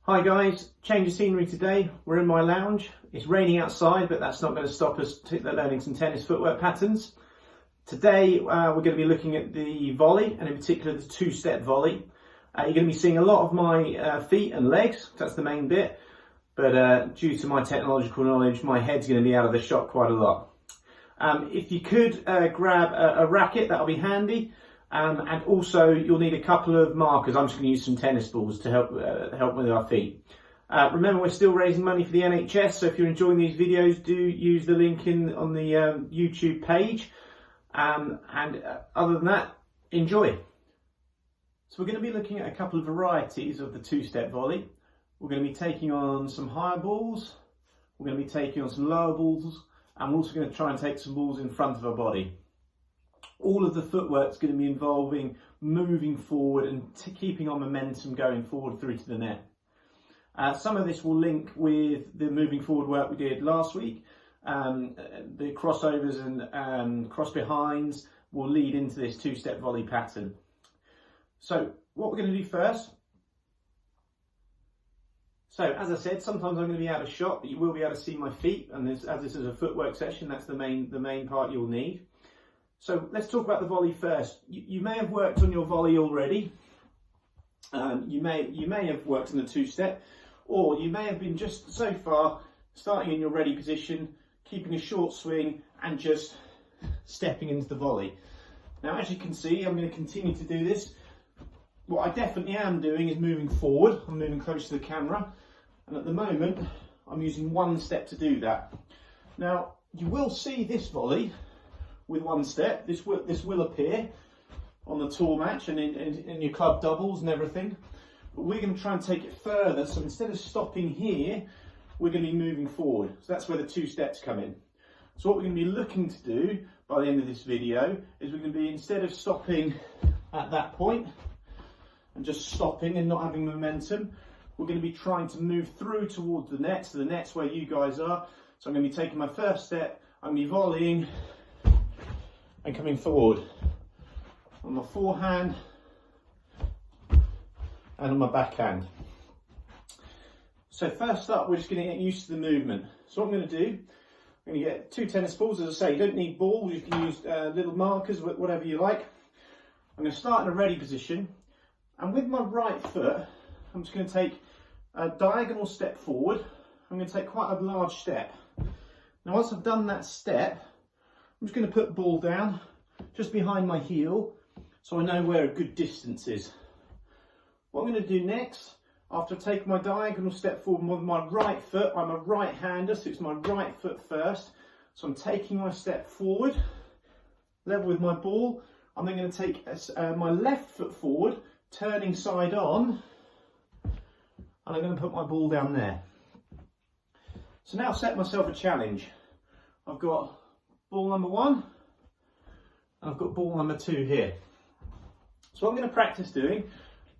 Hi guys, change of scenery today. We're in my lounge. It's raining outside, but that's not going to stop us learning some tennis footwork patterns. Today we're going to be looking at the volley, and in particular the two-step volley. You're going to be seeing a lot of my feet and legs, that's the main bit, but due to my technological knowledge, my head's going to be out of the shot quite a lot. If you could grab a racket, that'll be handy. And also you'll need a couple of markers. I'm just going to use some tennis balls to help with our feet. Remember, we're still raising money for the NHS, so if you're enjoying these videos, do use the link on the YouTube page. Other than that, enjoy. So we're going to be looking at a couple of varieties of the two-step volley. We're going to be taking on some higher balls, we're going to be taking on some lower balls, and we're also going to try and take some balls in front of our body. All of the footwork is going to be involving moving forward and keeping our momentum going forward through to the net. Some of this will link with the moving forward work we did last week. The crossovers and cross behinds will lead into this two-step volley pattern. So what we're going to do first. So as I said, sometimes I'm going to be out of shot, but you will be able to see my feet. And as this is a footwork session, that's the main part you'll need. So let's talk about the volley first. You may have worked on your volley already. You may have worked in the two-step, or you may have been just so far starting in your ready position, keeping a short swing and just stepping into the volley. Now, as you can see, I'm going to continue to do this. What I definitely am doing is moving forward. I'm moving close to the camera, and at the moment I'm using one step to do that. Now, you will see this volley with one step. This will appear on the tour match and in your club doubles and everything, but we're going to try and take it further. So instead of stopping here, we're going to be moving forward. So that's where the two steps come in. So what we're going to be looking to do by the end of this video is we're going to be, instead of stopping at that point and just stopping and not having momentum, we're going to be trying to move through towards the net. So the net's where you guys are. So I'm going to be taking my first step, I'm going to be volleying and coming forward on my forehand and on my backhand. So first up, we're just going to get used to the movement. So what I'm going to do, I'm going to get two tennis balls. As I say, you don't need balls, you can use little markers, whatever you like. I'm going to start in a ready position, and with my right foot, I'm just going to take a diagonal step forward. I'm going to take quite a large step. Now once I've done that step, I'm just going to put the ball down just behind my heel so I know where a good distance is. What I'm going to do next, after I take my diagonal step forward with my right foot, I'm a right-hander, so it's my right foot first. So I'm taking my step forward, level with my ball. I'm then going to take my left foot forward, turning side on, and I'm going to put my ball down there. So now I've set myself a challenge. I've got ball number one, and I've got ball number two here. So what I'm going to practice doing,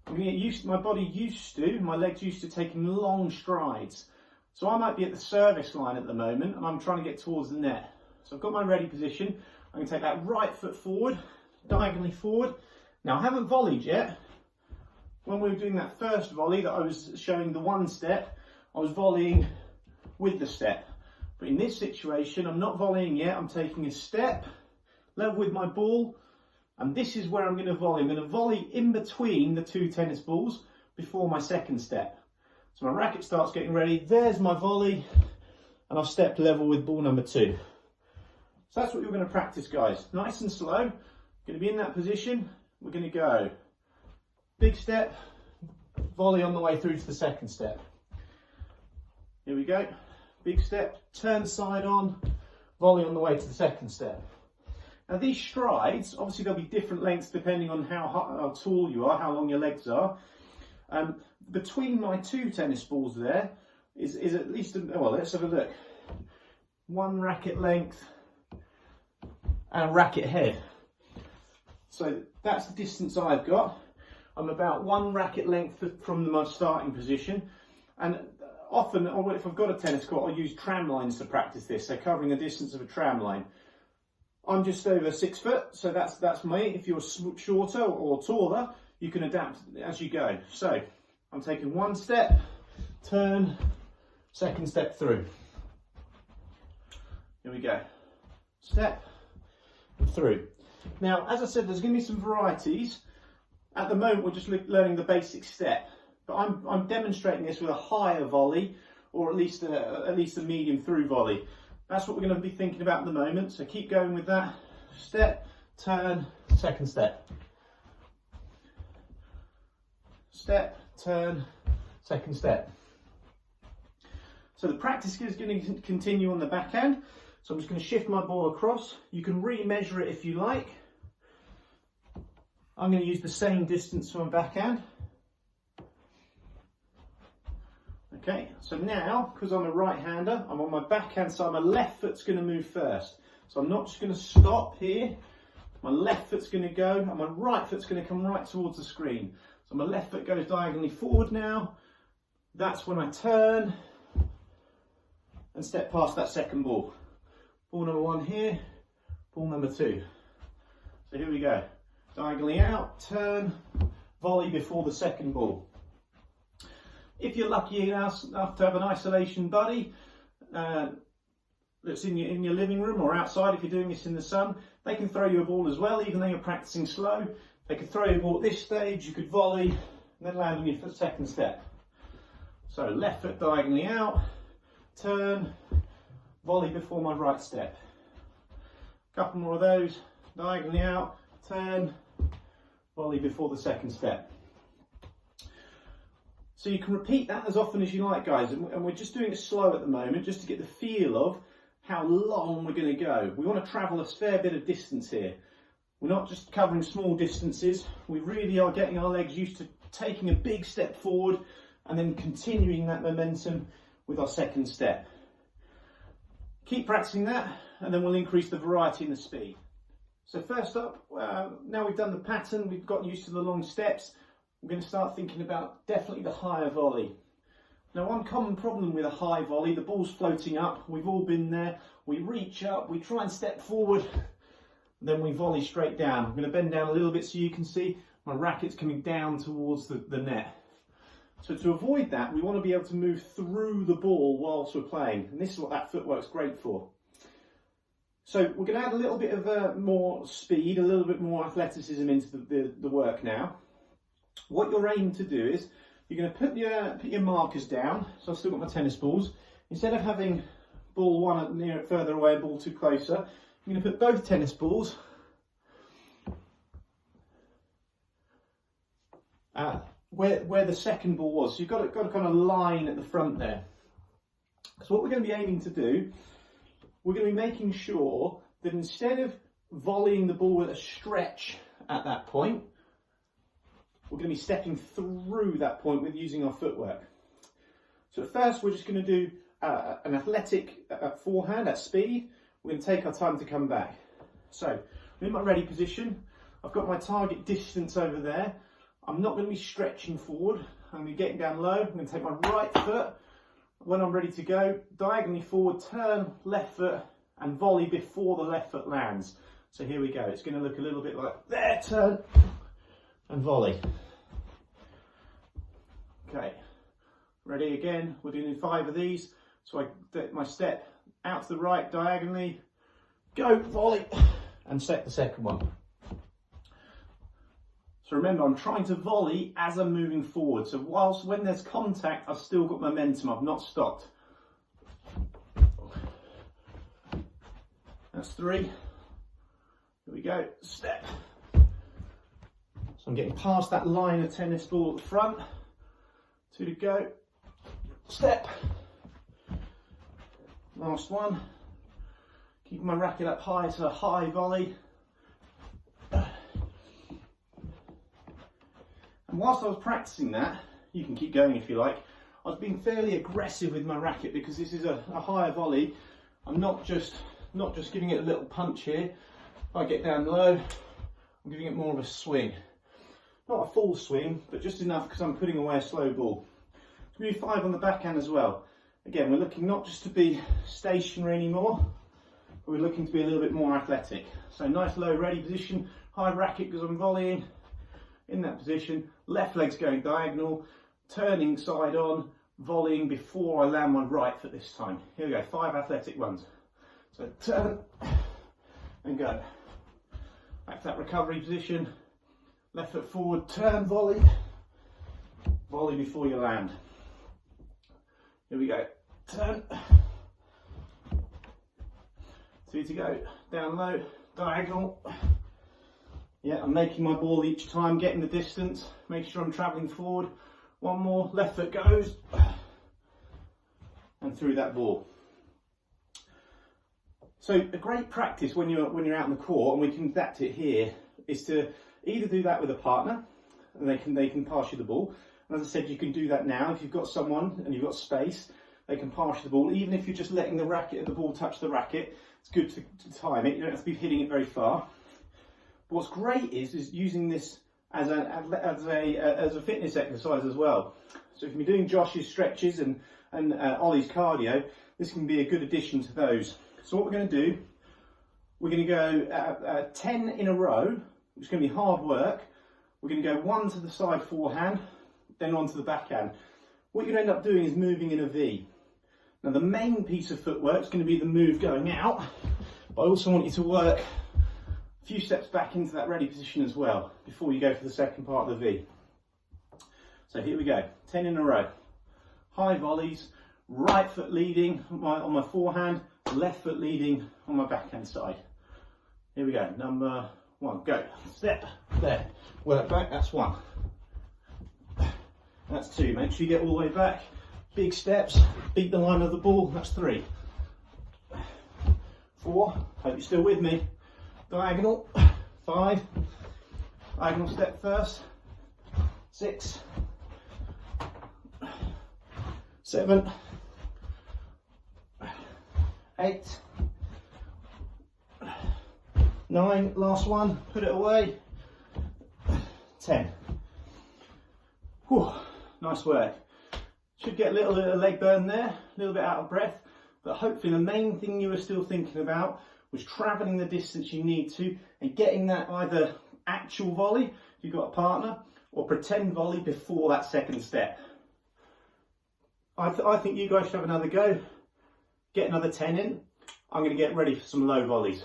I'm going to get my legs used to taking long strides. So I might be at the service line at the moment, and I'm trying to get towards the net. So I've got my ready position. I'm going to take that right foot forward, diagonally forward. Now I haven't volleyed yet. When we were doing that first volley that I was showing the one step, I was volleying with the step. But in this situation, I'm not volleying yet. I'm taking a step, level with my ball, and this is where I'm going to volley. I'm going to volley in between the two tennis balls before my second step. So my racket starts getting ready. There's my volley, and I've stepped level with ball number two. So that's what you're going to practice, guys. Nice and slow. Going to be in that position. We're going to go big step, volley on the way through to the second step. Here we go. Big step, turn side on, volley on the way to the second step. Now these strides, obviously there'll be different lengths depending on how tall you are, how long your legs are. Between my two tennis balls there is at least, well, let's have a look. One racket length and racket head. So that's the distance I've got. I'm about one racket length from my starting position. And often, if I've got a tennis court, I'll use tram lines to practice this, so covering the distance of a tram line. I'm just over 6 foot, so that's me. If you're shorter or taller, you can adapt as you go. So I'm taking one step, turn, second step through. Here we go. Step and through. Now, as I said, there's going to be some varieties. At the moment, we're just learning the basic step, but I'm demonstrating this with a higher volley, or at least a medium through volley. That's what we're going to be thinking about at the moment. So keep going with that. Step, turn, second step. Step, turn, second step. So the practice is going to continue on the backhand. So I'm just going to shift my ball across. You can re-measure it if you like. I'm going to use the same distance for my backhand. Okay, so now, because I'm a right-hander, I'm on my backhand side, my left foot's going to move first. So I'm not just going to stop here. My left foot's going to go, and my right foot's going to come right towards the screen. So my left foot goes diagonally forward now. That's when I turn and step past that second ball. Ball number one here, ball number two. So here we go. Diagonally out, turn, volley before the second ball. If you're lucky enough to have an isolation buddy that's in your living room or outside, if you're doing this in the sun, they can throw you a ball as well, even though you're practicing slow. They could throw you a ball at this stage, you could volley, and then land on your second step. So left foot diagonally out, turn, volley before my right step. Couple more of those, diagonally out, turn, volley before the second step. So you can repeat that as often as you like, guys, and we're just doing it slow at the moment just to get the feel of how long we're going to go. We want to travel a fair bit of distance here. We're not just covering small distances, we really are getting our legs used to taking a big step forward and then continuing that momentum with our second step. Keep practicing that, and then we'll increase the variety and the speed. So first up, now we've done the pattern, we've got used to the long steps, we're going to start thinking about definitely the higher volley. Now, one common problem with a high volley, the ball's floating up, we've all been there, we reach up, we try and step forward, then we volley straight down. I'm going to bend down a little bit so you can see my racket's coming down towards the net. So to avoid that, we want to be able to move through the ball whilst we're playing, and this is what that footwork's great for. So we're going to add a little bit of more speed, a little bit more athleticism into the work now. What you're aiming to do is, you're going to put your markers down. So I've still got my tennis balls. Instead of having ball one near further away, ball two closer, I'm going to put both tennis balls where the second ball was. So you've got a kind of line at the front there. So what we're going to be aiming to do, we're going to be making sure that instead of volleying the ball with a stretch at that point, we're going to be stepping through that point with using our footwork. So at first we're just going to do an athletic forehand at speed. We're going to take our time to come back. So I'm in my ready position. I've got my target distance over there. I'm not going to be stretching forward. I'm going to be getting down low. I'm going to take my right foot. When I'm ready to go, diagonally forward, turn, left foot, and volley before the left foot lands. So here we go. It's going to look a little bit like there, turn, and volley. Okay, ready again. We're doing 5 of these. So I get my step out to the right diagonally, go, volley, and set the second one. So remember, I'm trying to volley as I'm moving forward. So whilst when there's contact, I've still got momentum. I've not stopped. That's 3. Here we go, step. So I'm getting past that line of tennis ball at the front. 2 to go, step. Last one. Keep my racket up high to a high volley. And whilst I was practicing that, you can keep going if you like, I was being fairly aggressive with my racket because this is a higher volley. I'm not just giving it a little punch here. If I get down low, I'm giving it more of a swing. Not a full swing, but just enough because I'm putting away a slow ball. So we do 5 on the backhand as well. Again, we're looking not just to be stationary anymore, but we're looking to be a little bit more athletic. So nice low ready position, high racket because I'm volleying. In that position, left leg's going diagonal, turning side on, volleying before I land my right foot this time. Here we go, 5 athletic ones. So turn and go. Back to that recovery position. Left foot forward, turn, volley. Volley before you land. Here we go, turn. 2 to go, down low, diagonal. Yeah, I'm making my ball each time, getting the distance, make sure I'm travelling forward. 1 more, left foot goes, and through that ball. So a great practice when you're out in the court, and we can adapt it here, is to either do that with a partner, and they can pass you the ball. And as I said, you can do that now if you've got someone and you've got space. They can pass you the ball, even if you're just letting the ball touch the racket. It's good to time it. You don't have to be hitting it very far. But what's great is using this as a fitness exercise as well. So if you're doing Josh's stretches and Ollie's cardio, this can be a good addition to those. So what we're going to do, we're going to go 10 in a row, which is going to be hard work. We're going to go 1 to the side forehand, then on to the backhand. What you're going to end up doing is moving in a V. Now the main piece of footwork is going to be the move going out, but I also want you to work a few steps back into that ready position as well, before you go for the second part of the V. So here we go, 10 in a row. High volleys, right foot leading on my forehand, left foot leading on my backhand side. Here we go, number 1, go. Step, there, work back, that's 1. That's 2, make sure you get all the way back. Big steps, beat the line of the ball, that's 3. 4, hope you're still with me. Diagonal, 5. Diagonal step first. 6. 7. 8. 9, last one, put it away. 10. Whew, nice work. Should get a little bit of leg burn there, a little bit out of breath, but hopefully the main thing you were still thinking about was travelling the distance you need to and getting that either actual volley, if you've got a partner, or pretend volley before that second step. I think you guys should have another go, get another 10 in. I'm going to get ready for some low volleys.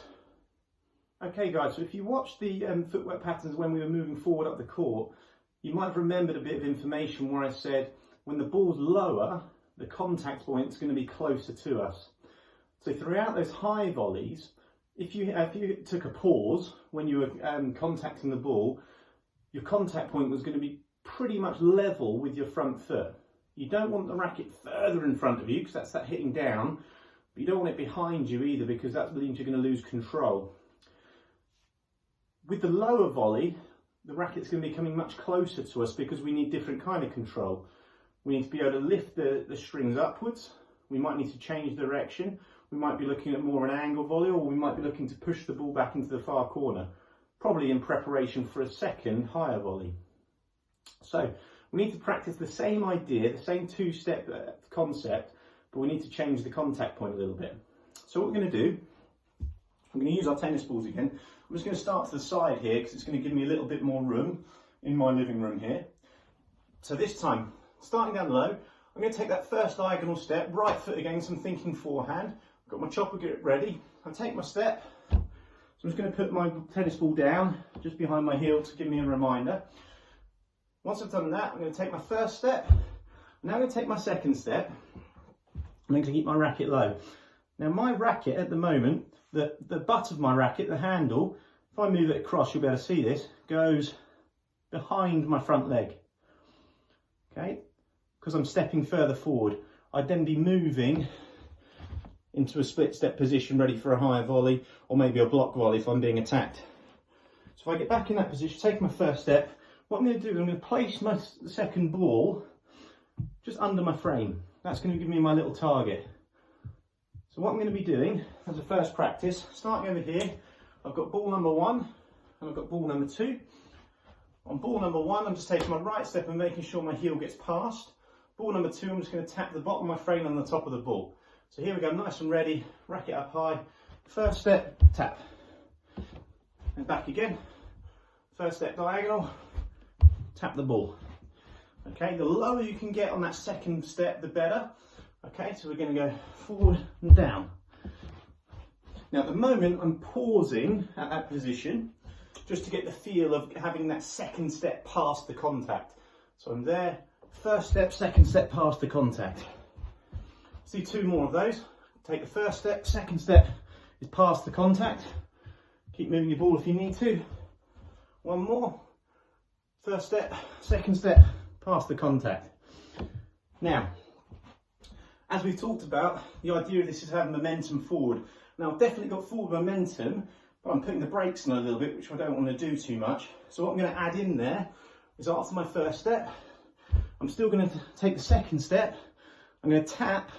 Okay guys, so if you watched the footwork patterns when we were moving forward up the court, you might have remembered a bit of information where I said when the ball's lower, the contact point is going to be closer to us. So throughout those high volleys, if you took a pause when you were contacting the ball, your contact point was going to be pretty much level with your front foot. You don't want the racket further in front of you because that's that hitting down, but you don't want it behind you either because that means you're going to lose control. With the lower volley, the racket's going to be coming much closer to us because we need different kind of control. We need to be able to lift the strings upwards. We might need to change direction. We might be looking at more an angle volley, or we might be looking to push the ball back into the far corner, probably in preparation for a second higher volley. So we need to practice the same idea, the same 2-step concept, but we need to change the contact point a little bit. So what we're going to do, I'm going to use our tennis balls again. I'm just going to start to the side here because it's going to give me a little bit more room in my living room here. So this time, starting down low, I'm going to take that first diagonal step, right foot again, so I'm thinking forehand. I've got my chopper grip ready. I take my step, so I'm just going to put my tennis ball down just behind my heel to give me a reminder. Once I've done that, I'm going to take my first step. I'm now going to take my second step. I'm going to keep my racket low. Now my racket at the moment, the butt of my racket, the handle, if I move it across, you'll be able to see this, goes behind my front leg. Okay, because I'm stepping further forward. I'd then be moving into a split step position ready for a higher volley or maybe a block volley if I'm being attacked. So if I get back in that position, take my first step, what I'm going to do is I'm going to place my second ball just under my frame. That's going to give me my little target. So what I'm going to be doing as a first practice, starting over here, I've got ball number 1 and I've got ball number 2. On ball number 1, I'm just taking my right step and making sure my heel gets past. Ball number 2, I'm just going to tap the bottom of my frame on the top of the ball. So here we go, nice and ready, racket up high. First step, tap. And back again. First step diagonal, tap the ball. Okay, the lower you can get on that second step, the better. Okay, so we're going to go forward and down. Now at the moment I'm pausing at that position just to get the feel of having that second step past the contact. So I'm there, first step, second step past the contact. See 2 more of those. Take the first step, second step is past the contact. Keep moving your ball if you need to. 1 more. First step, second step, past the contact. Now, as we've talked about, the idea of this is having momentum forward. Now I've definitely got forward momentum, but I'm putting the brakes on a little bit, which I don't want to do too much. So what I'm going to add in there is after my first step, I'm still going to take the second step. I'm going to tap,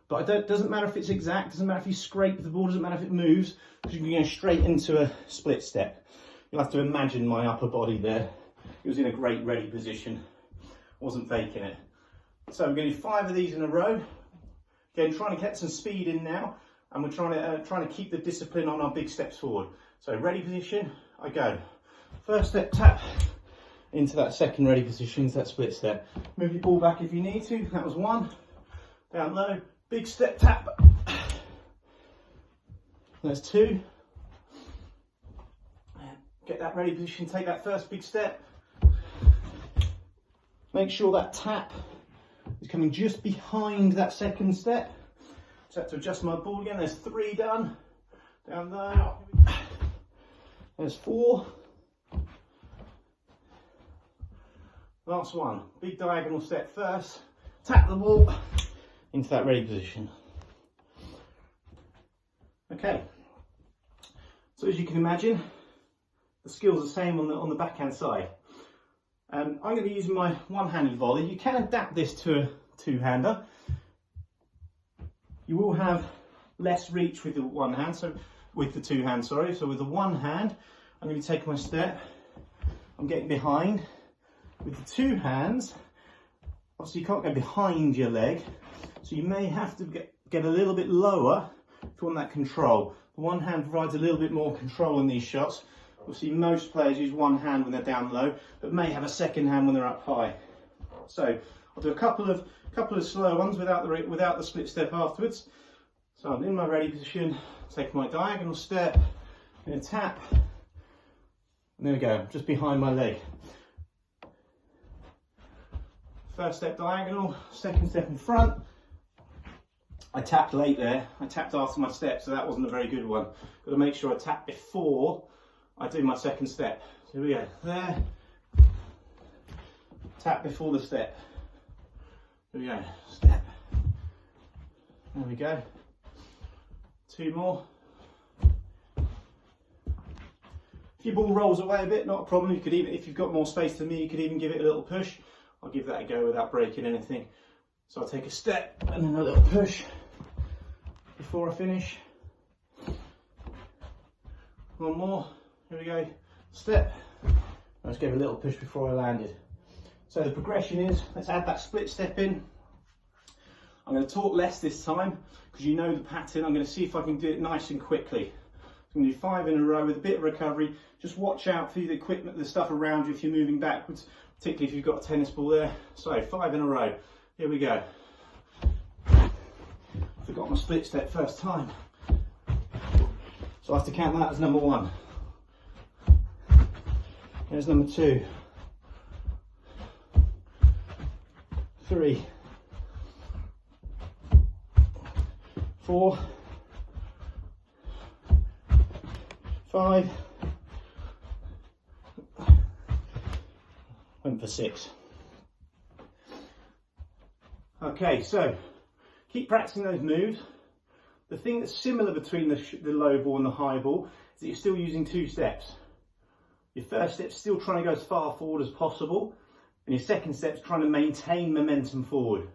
but it doesn't matter if it's exact, doesn't matter if you scrape the ball, doesn't matter if it moves, because you can go straight into a split step. You'll have to imagine my upper body there. It was in a great ready position. Wasn't faking it. So we're going to do 5 of these in a row. Again, trying to get some speed in now. And we're trying to keep the discipline on our big steps forward. So ready position, I go. First step, tap into that second ready position, into that split step. Move your ball back if you need to. That was 1. Down low, big step, tap. There's 2. Get that ready position, take that first big step. Make sure that tap is coming just behind that second step. So I have to adjust my ball again. There's 3 done. Down there. There's 4. Last one. Big diagonal step first. Tap the ball into that ready position. Okay. So as you can imagine, the skill's the same on the backhand side. I'm going to be using my one-handed volley. You can adapt this to a two-hander. You will have less reach with the one hand, so with the two hands, sorry. So with the one hand, I'm going to be taking my step. I'm getting behind. With the two hands, obviously you can't go behind your leg, so you may have to get a little bit lower if you want that control. The one hand provides a little bit more control in these shots. Obviously most players use one hand when they're down low, but may have a second hand when they're up high. So I'll do a couple of slow ones without the split step afterwards. So I'm in my ready position, take my diagonal step, I'm going to tap, and there we go, just behind my leg. First step diagonal, second step in front. I tapped late there, I tapped after my step, so that wasn't a very good one. Got to make sure I tap before I do my second step. So here we go, there, tap before the step. Here we go, step. There we go. 2 more. If your ball rolls away a bit, not a problem. You could even, if you've got more space than me, you could even give it a little push. I'll give that a go without breaking anything. So I'll take a step and then a little push before I finish. 1 more. Here we go. Step. I just gave a little push before I landed. So the progression is, let's add that split step in. I'm going to talk less this time because you know the pattern. I'm going to see if I can do it nice and quickly. I'm going to do 5 in a row with a bit of recovery. Just watch out for the equipment, the stuff around you if you're moving backwards, particularly if you've got a tennis ball there. So 5 in a row. Here we go. Forgot my split step first time. So I have to count that as number 1. There's number 2. 3, 4, 5, went for 6. Okay, so keep practicing those moves. The thing that's similar between the low ball and the high ball is that you're still using 2 steps. Your first step's still trying to go as far forward as possible, and your second step's trying to maintain momentum forward.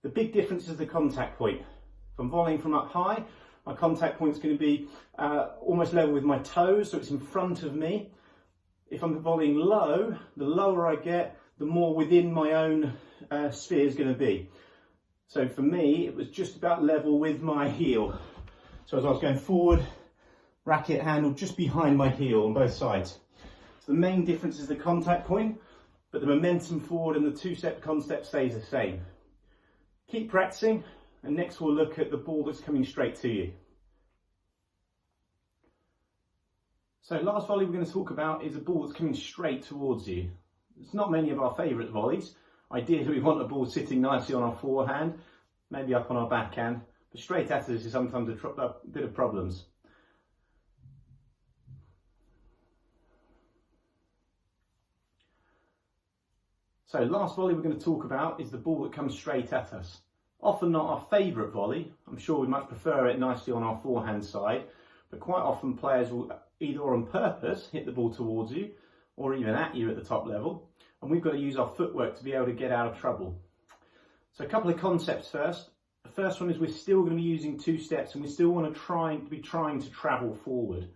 The big difference is the contact point. If I'm volleying from up high, my contact point's going to be almost level with my toes, so it's in front of me. If I'm volleying low, the lower I get, the more within my own sphere is going to be. So for me, it was just about level with my heel. So as I was going forward, racket handle just behind my heel on both sides. So the main difference is the contact point. but the momentum forward and the two-step concept stays the same. Keep practicing, and next we'll look at the ball that's coming straight to you. So last volley we're going to talk about is a ball that's coming straight towards you. It's not many of our favourite volleys. Ideally we want the ball sitting nicely on our forehand, maybe up on our backhand, but straight at us is sometimes a bit of problems. So last volley we're going to talk about is the ball that comes straight at us. Often not our favourite volley. I'm sure we much prefer it nicely on our forehand side, but quite often players will either on purpose hit the ball towards you or even at you at the top level, and we've got to use our footwork to be able to get out of trouble. So a couple of concepts first. The first one is we're still going to be using two steps, and we still want to be trying to travel forward.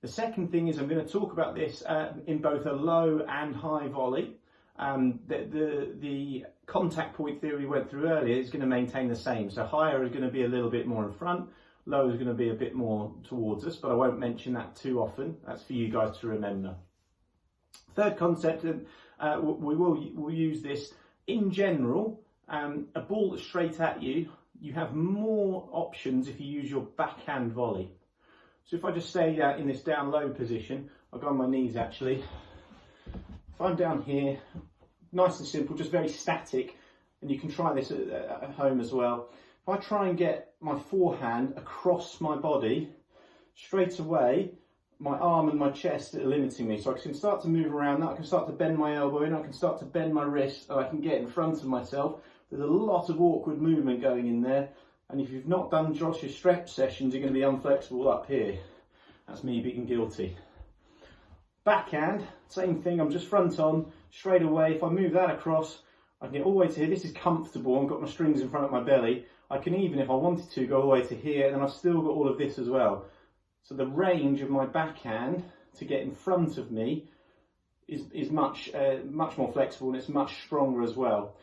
The second thing is I'm going to talk about this in both a low and high volley. The contact point theory we went through earlier is going to maintain the same. So higher is going to be a little bit more in front, lower is going to be a bit more towards us, but I won't mention that too often. That's for you guys to remember. Third concept, we'll use this in general. A ball that's straight at you, you have more options if you use your backhand volley. So if I just stay in this down low position, I'll go on my knees actually. If I'm down here, nice and simple, just very static, and you can try this at home as well. If I try and get my forehand across my body, straight away, my arm and my chest are limiting me. So I can start to move around that, I can start to bend my elbow in, I can start to bend my wrist, and I can get in front of myself. There's a lot of awkward movement going in there, and if you've not done Josh's stretch sessions, you're going to be unflexible up here. That's me being guilty. Backhand, same thing, I'm just front on, straight away. If I move that across, I can get all the way to here. This is comfortable, I've got my strings in front of my belly. I can even, if I wanted to, go all the way to here, and then I've still got all of this as well. So the range of my backhand to get in front of me is much more flexible, and it's much stronger as well.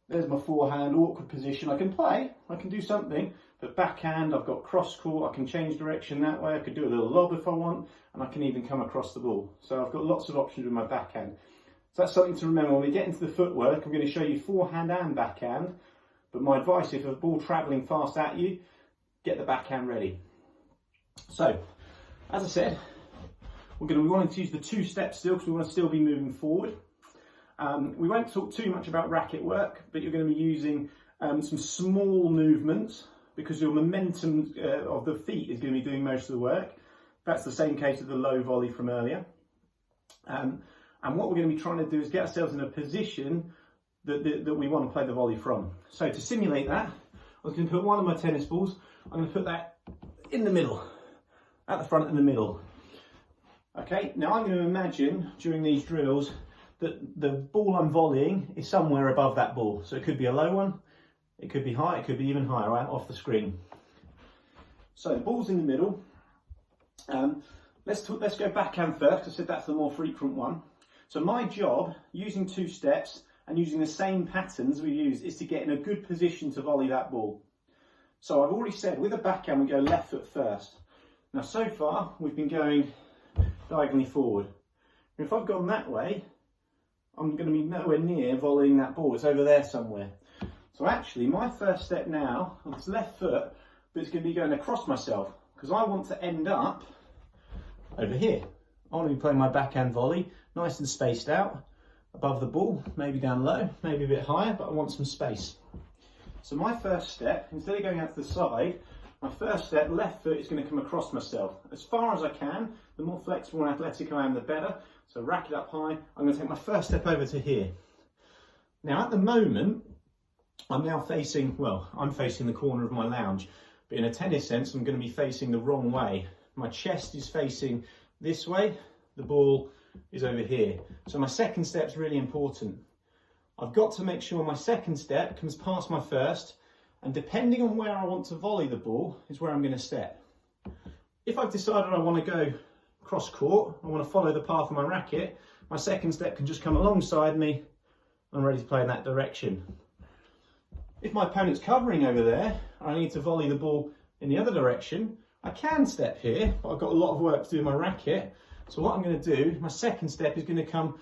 There's my forehand, awkward position. I can play, I can do something, but backhand, I've got cross court, I can change direction that way, I could do a little lob if I want, and I can even come across the ball. So I've got lots of options with my backhand. So that's something to remember. When we get into the footwork, I'm going to show you forehand and backhand, but my advice, if a ball travelling fast at you, get the backhand ready. So, as I said, we're going to be wanting to use the two steps still, because we want to still be moving forward. We won't talk too much about racket work, but you're going to be using some small movements, because your momentum of the feet is going to be doing most of the work. That's the same case with the low volley from earlier. And what we're going to be trying to do is get ourselves in a position that we want to play the volley from. So to simulate that, I was going to put one of my tennis balls, I'm going to put that in the middle, at the front and the middle. Okay, now I'm going to imagine during these drills that the ball I'm volleying is somewhere above that ball. So it could be a low one, it could be high, it could be even higher, right, off the screen. So the ball's in the middle. Let's go backhand first, because I said that's the more frequent one. So my job, using two steps and using the same patterns we use, is to get in a good position to volley that ball. So I've already said with a backhand we go left foot first. Now so far we've been going diagonally forward. And if I've gone that way, I'm going to be nowhere near volleying that ball. It's over there somewhere. So actually my first step now, it's left foot, but it's going to be going across myself, because I want to end up over here. I want to be playing my backhand volley, nice and spaced out, above the ball, maybe down low, maybe a bit higher, but I want some space. So my first step, instead of going out to the side, my first step, left foot, is going to come across myself as far as I can. The more flexible and athletic I am, the better. So racket up high, I'm going to take my first step over to here. Now at the moment, I'm now facing, well, I'm facing the corner of my lounge, but in a tennis sense, I'm going to be facing the wrong way. My chest is facing this way, the ball is over here. So my second step is really important. I've got to make sure my second step comes past my first, and depending on where I want to volley the ball is where I'm going to step. If I've decided I want to go cross court, I want to follow the path of my racket, my second step can just come alongside me, I'm ready to play in that direction. If my opponent's covering over there, I need to volley the ball in the other direction, I can step here, but I've got a lot of work to do with my racket, So what I'm going to do, my second step is going to come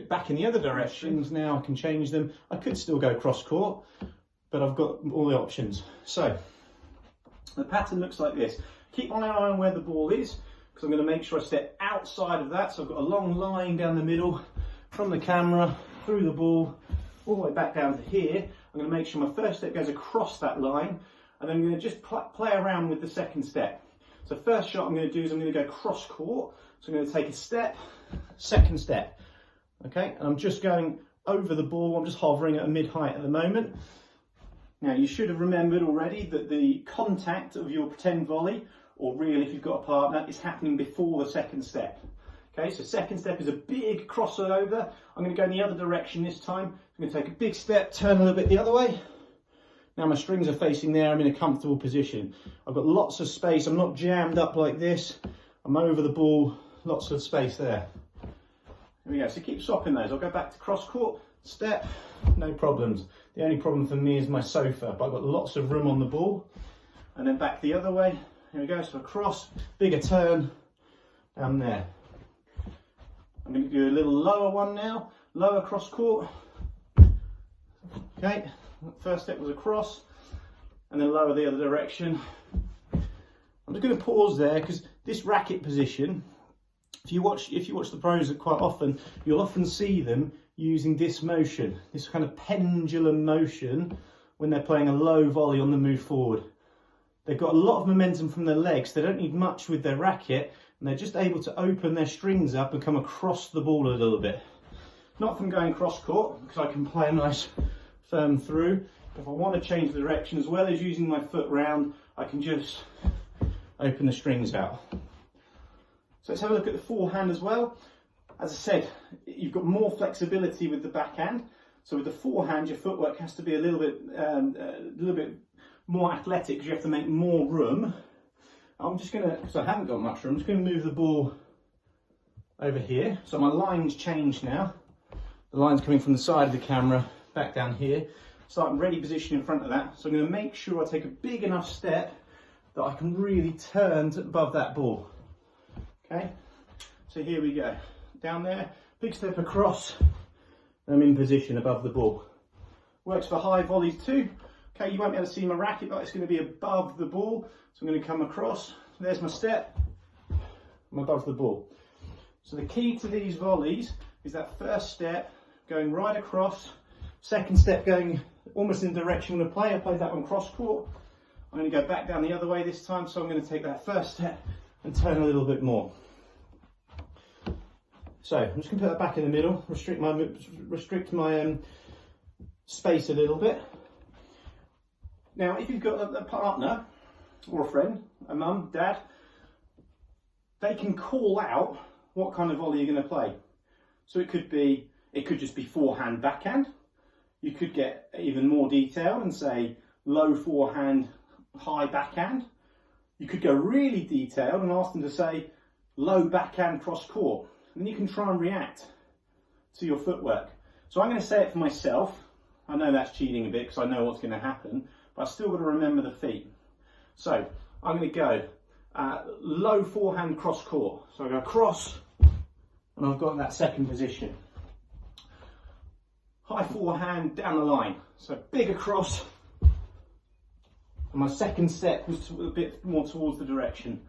back in the other direction. Now I can change them. I could still go cross court, but I've got all the options. So the pattern looks like this. Keep my eye on where the ball is, because I'm going to make sure I step outside of that. So I've got a long line down the middle from the camera, through the ball, all the way back down to here. I'm going to make sure my first step goes across that line, and then I'm going to just play around with the second step. So first shot I'm going to do is I'm going to go cross court. So I'm going to take a step, second step, okay? And I'm just going over the ball. I'm just hovering at a mid-height at the moment. Now you should have remembered already that the contact of your pretend volley, or reel if you've got a partner, is happening before the second step. Okay, so second step is a big crossover. I'm going to go in the other direction this time. I'm going to take a big step, turn a little bit the other way. Now my strings are facing there, I'm in a comfortable position. I've got lots of space, I'm not jammed up like this. I'm over the ball, lots of space there. There we go, so keep swapping those. I'll go back to cross court, step, no problems. The only problem for me is my sofa, but I've got lots of room on the ball. And then back the other way, here we go, so across, bigger turn, down there. I'm going to do a little lower one now, lower cross court. Okay, first step was across, and then lower the other direction. I'm just going to pause there because this racket position, if you watch the pros quite often, you'll often see them using this motion, this kind of pendulum motion when they're playing a low volley on the move forward. They've got a lot of momentum from their legs, they don't need much with their racket, and they're just able to open their strings up and come across the ball a little bit. Not from going cross court, because I can play a nice firm through. If I want to change the direction, as well as using my foot round, I can just open the strings out. So let's have a look at the forehand as well. As I said, you've got more flexibility with the backhand. So with the forehand, your footwork has to be a little bit more athletic, because you have to make more room. I'm just going to, because I haven't got much room, I'm just going to move the ball over here. So my line's changed now. The line's coming from the side of the camera back down here. So I'm ready position in front of that. So I'm going to make sure I take a big enough step that I can really turn to above that ball. Okay, so here we go. Down there, big step across, and I'm in position above the ball. Works for high volleys too. Okay, you won't be able to see my racket, but it's going to be above the ball. So I'm going to come across, there's my step, I'm above the ball. So the key to these volleys is that first step going right across, second step going almost in the direction I'm going to play. I played that one cross court. I'm going to go back down the other way this time, so I'm going to take that first step and turn a little bit more. So I'm just going to put that back in the middle, restrict my space a little bit. Now, if you've got a partner or a friend, a mum, dad, they can call out what kind of volley you're going to play. So it could just be forehand, backhand. You could get even more detailed and say low forehand, high backhand. You could go really detailed and ask them to say low backhand cross court. And then you can try and react to your footwork. So I'm going to say it for myself. I know that's cheating a bit because I know what's going to happen, but I've still got to remember the feet. So I'm going to go low forehand cross court. So I go across and I've got that second position. High forehand down the line. So big across. And my second step was a bit more towards the direction.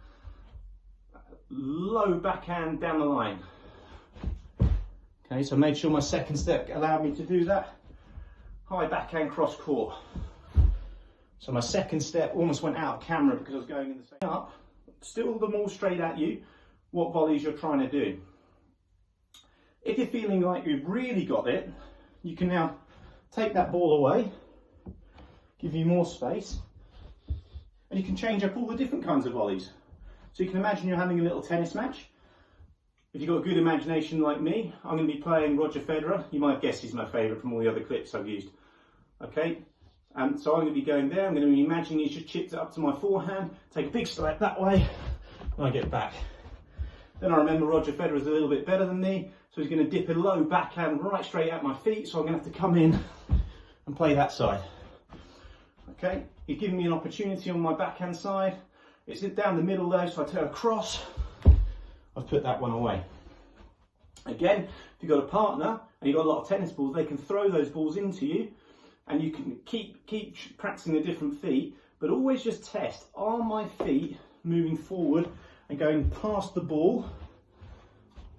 Low backhand down the line. Okay, so I made sure my second step allowed me to do that. High backhand cross court. So my second step almost went out of camera because I was going in the same up. Still the ball straight at you, what volleys you're trying to do. If you're feeling like you've really got it, you can now take that ball away, give you more space, and you can change up all the different kinds of volleys. So you can imagine you're having a little tennis match. If you've got a good imagination like me, I'm going to be playing Roger Federer. You might have guessed he's my favourite from all the other clips I've used. Okay, so I'm going to be going there. I'm going to be imagining he's just chipped it up to my forehand, take a big step that way, and I get back. Then I remember Roger Federer's a little bit better than me, so he's going to dip a low backhand right straight at my feet, so I'm going to have to come in and play that side. Okay, he's giving me an opportunity on my backhand side. It's down the middle though, so I turn across, I've put that one away. Again, if you've got a partner and you've got a lot of tennis balls, they can throw those balls into you, and you can keep practicing the different feet, but always just test, are my feet moving forward and going past the ball?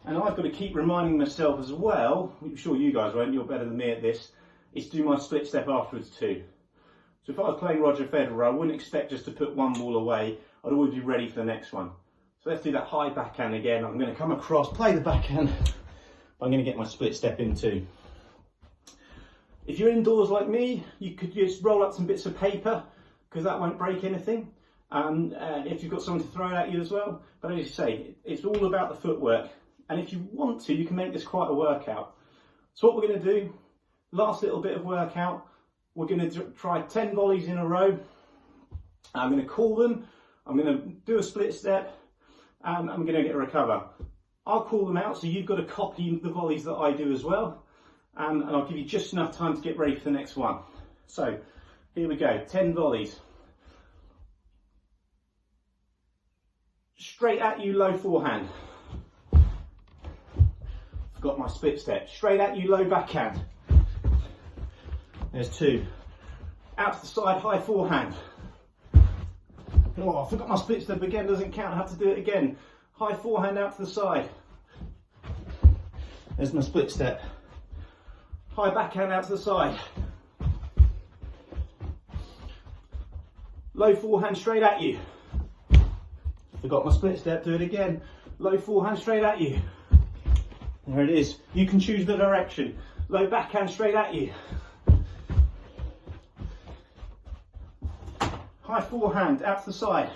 And I've got to keep reminding myself as well, I'm sure you guys won't, you're better than me at this, is to do my split step afterwards too. So if I was playing Roger Federer, I wouldn't expect just to put one ball away, I'd always be ready for the next one. So let's do that high backhand again. I'm going to come across, play the backhand, I'm going to get my split step in too. If you're indoors like me, you could just roll up some bits of paper, because that won't break anything. If you've got someone to throw it at you as well. But as you say, it's all about the footwork. And if you want to, you can make this quite a workout. So what we're going to do, last little bit of workout, we're going to try 10 volleys in a row. I'm going to call them, I'm going to do a split step, and I'm going to get a recover. I'll call them out, so you've got to copy the volleys that I do as well. And I'll give you just enough time to get ready for the next one. So here we go, 10 volleys. Straight at you, low forehand. Got my split step. Straight at you, low backhand. There's 2. Out to the side, high forehand. Oh, I forgot my split step again, doesn't count, I have to do it again. High forehand out to the side. There's my split step. High backhand out to the side. Low forehand straight at you. Forgot my split step, do it again. Low forehand straight at you. There it is. You can choose the direction. Low backhand straight at you. High forehand out to the side.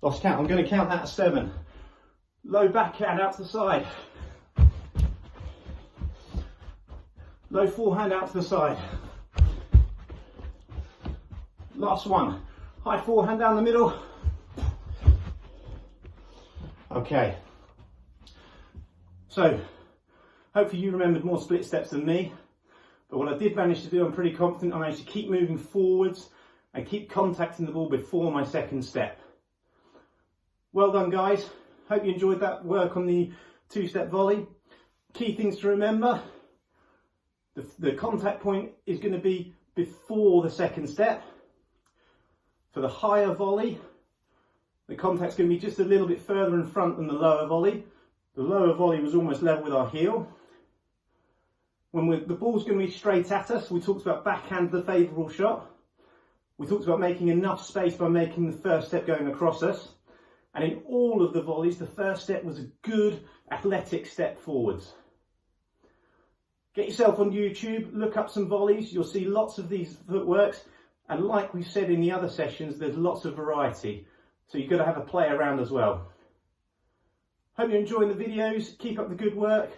Lost count. I'm going to count that at 7. Low backhand out to the side. Low forehand out to the side. Last one. High forehand down the middle. Okay. So, hopefully you remembered more split steps than me, but what I did manage to do, I'm pretty confident I managed to keep moving forwards and keep contacting the ball before my second step. Well done guys, hope you enjoyed that work on the 2-step volley. Key things to remember, the contact point is going to be before the second step. For the higher volley, the contact's going to be just a little bit further in front than the lower volley. The lower volley was almost level with our heel. When the ball's going to be straight at us, we talked about backhand the favourable shot. We talked about making enough space by making the first step going across us. And in all of the volleys, the first step was a good athletic step forwards. Get yourself on YouTube, look up some volleys. You'll see lots of these footworks. And like we said in the other sessions, there's lots of variety. So you've got to have a play around as well. Hope you're enjoying the videos. Keep up the good work.